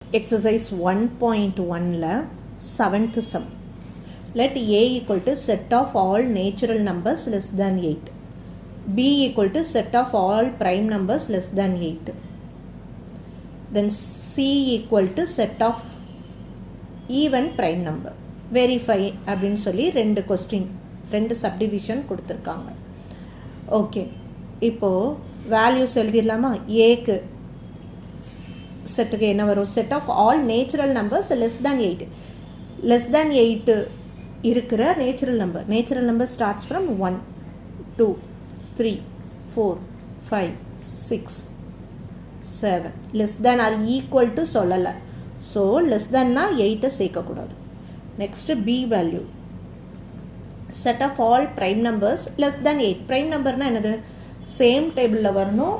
Exercise 1.1 7th sum. Let A equal to set of all natural numbers less than 8. B equal to set of all prime numbers less than 8. Then C equal to set of even prime number. Verify அப்படின்னு சொல்லி ரெண்டு subdivision கொடுத்திருக்காங்க. Okay, இப்போ values எழுதிடலாமா? ஏக்கு செட்டுக்கு என்ன வரும்? Set of all natural numbers less than 8. Less than 8 இருக்கிற natural number starts from 1 2 3 4 5 6 7. Less than or equal to சொல்லலை. ஸோ லெஸ் தேன்னா 8 சேர்க்கக்கூடாது. Next B value set of all prime numbers less than 8. Prime நம்பர்னால் என்னது? Same டேபிளில் வரணும்,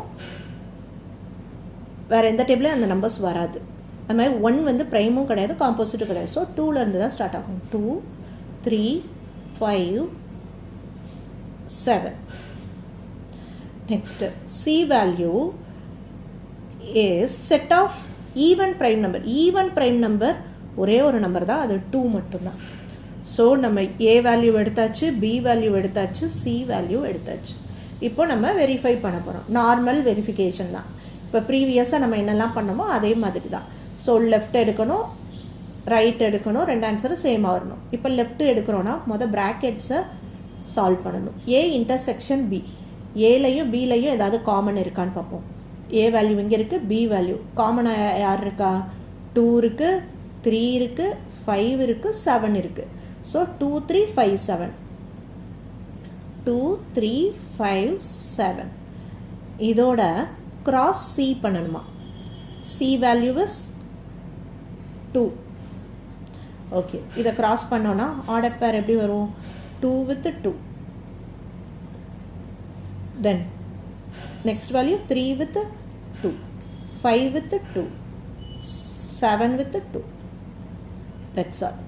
வேறு எந்த டேபிளையும் அந்த நம்பர்ஸ் வராது. அது மாதிரி 1 வந்து ப்ரைமும் கிடையாது, காம்போசிட்டும் கிடையாது. ஸோ 2லேருந்து தான் ஸ்டார்ட் ஆகும். 2 3 5 7. Next C value is set of even prime number. Even prime number ஒரே ஒரு நம்பர் தான், அது 2 மட்டும்தான். ஸோ நம்ம ஏ வேல்யூ எடுத்தாச்சு, பி வேல்யூ எடுத்தாச்சு, சி வேல்யூ எடுத்தாச்சு. இப்போ நம்ம வெரிஃபை பண்ண போகிறோம். நார்மல் வெரிஃபிகேஷன் தான். இப்போ ப்ரீவியஸாக நம்ம என்னெல்லாம் பண்ணோமோ அதே மாதிரி தான். ஸோ லெஃப்ட் எடுக்கணும், ரைட் எடுக்கணும், ரெண்டு ஆன்சரும் சேமாக வரணும். இப்போ லெஃப்ட் எடுக்கிறோன்னா மொதல் ப்ராக்கெட்ஸை சால்வ் பண்ணணும். A intersection B. ஏலையும் பிலையும் ஏதாவது காமன் இருக்கான்னு பார்ப்போம். ஏ வேல்யூ இங்கே இருக்குது, பி வேல்யூ காமனாக யார் இருக்கா? 2 இருக்குது, 3 இருக்குது, 5 இருக்குது, 7 இருக்குது. ஸோ 2 3 5 7. 2 3 5 7. இதோட cross C பண்ணணுமா? C value is 2. ஓகே, இதை cross பண்ணோன்னா ஆர்டர் பேர் எப்படி வரும்? 2 with 2. Then next value 3 with 2, 5 with 2, 7 with 2. That's all.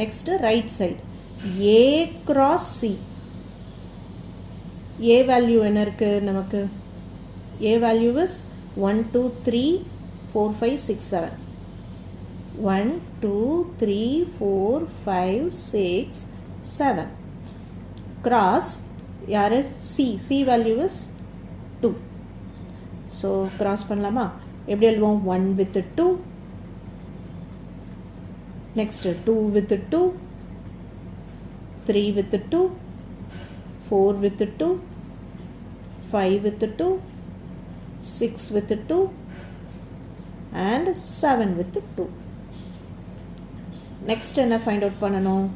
Next right side A cross C. A value என்ன இருக்கு நமக்கு? A value is 1 2 3 4 5 6 7. 1 2 3 4 5 6 7. Cross யாரு? C. C value is 2. So cross பண்ணலாமா? எப்படி எழுதுவோம்? 1 with 2. Next 2 with 2, 3 with 2, 4 with 2, 5 with 2, 6 with 2, and 7 with 2. Next என்ன find out பண்ணணும்?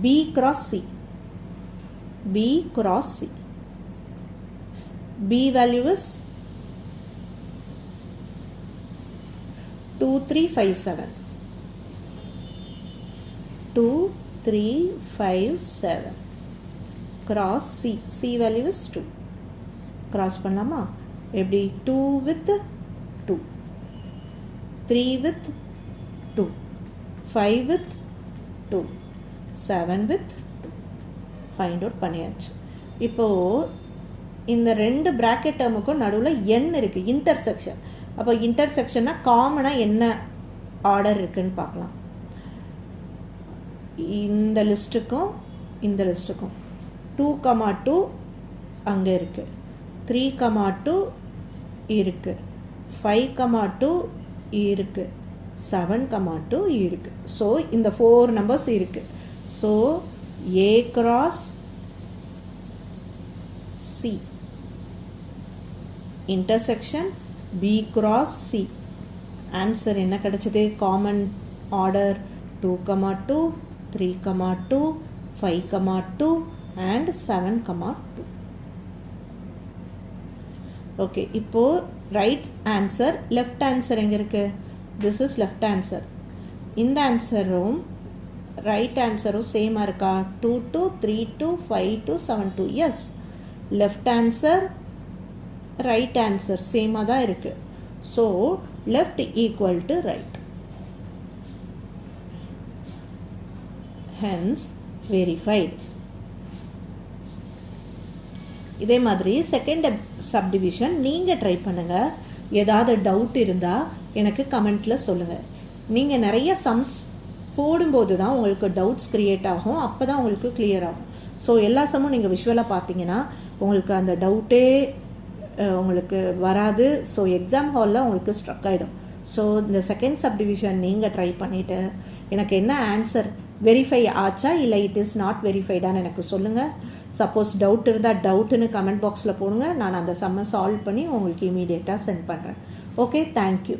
B cross C. B cross C. B value is 2 3 5 7. 2 3 5 7. Cross C. C value is 2. Cross பண்ணலாமா? எப்படி? 2 with 2, 3 with 2, 5 with 2, 7 with 2. Find out பண்ணியாச்சு. இப்போது இந்த ரெண்டு bracket டேர்முக்கும் நடுவில் n இருக்குது, இன்டர்செக்ஷன். அப்போ இன்டர்செக்ஷன்னா காமனாக என்ன ஆர்டர் இருக்குன்னு பார்க்கலாம். இந்த லிஸ்ட்டுக்கும் இந்த லிஸ்ட்டுக்கும் 2, 2 அங்கே இருக்குது, 3, 2 இருக்குது, 5, 2 இருக்குது, 7, 2 இருக்குது. ஸோ இந்த 4 நம்பர்ஸ் இருக்குது. So A cross C intersection B cross C. Answer என்ன கிடைச்சது? Common order 2, 2, 3, 2, 5, 2 and 7, 2. ஓகே, இப்போ ரைட் ஆன்சர், லெஃப்ட் ஆன்சர் எங்கே இருக்கு? This is left answer. இந்த ஆன்சரும் ரைட் ஆன்சரும் சேமாக இருக்கா? 2 2 3 2 5 2 7 2. Yes, left answer right answer சேமாக தான் இருக்கு. So left equal to right. Hence verified. இதே மாதிரி செகண்ட் சப்டிவிஷன் நீங்கள் ட்ரை பண்ணுங்கள். ஏதாவது டவுட் இருந்தால் எனக்கு கமெண்ட்டில் சொல்லுங்கள். நீங்கள் நிறைய சம்ஸ் போடும்போது தான் உங்களுக்கு டவுட்ஸ் க்ரியேட் ஆகும், அப்போ தான் உங்களுக்கு கிளியர் ஆகும். ஸோ எல்லா சம்மும் நீங்கள் விஷுவலாக பார்த்தீங்கன்னா உங்களுக்கு அந்த டவுட்டே உங்களுக்கு வராது. ஸோ எக்ஸாம் ஹாலில் உங்களுக்கு ஸ்ட்ரக் ஆகிடும். ஸோ இந்த செகண்ட் சப்டிவிஷன் நீங்கள் ட்ரை பண்ணிவிட்டு எனக்கு என்ன ஆன்சர் வெரிஃபை ஆச்சா இல்லை இட் இஸ் நாட் வெரிஃபைடான்னு எனக்கு சொல்லுங்கள். சப்போஸ் டவுட் இருந்தால் டவுட்டுன்னு கமெண்ட் பாக்ஸில் போடுங்க. நான் அந்த சம்மை சால்வ் பண்ணி உங்களுக்கு இமீடியட்டாக சென்ட் பண்ணுறேன். Okay, thank you.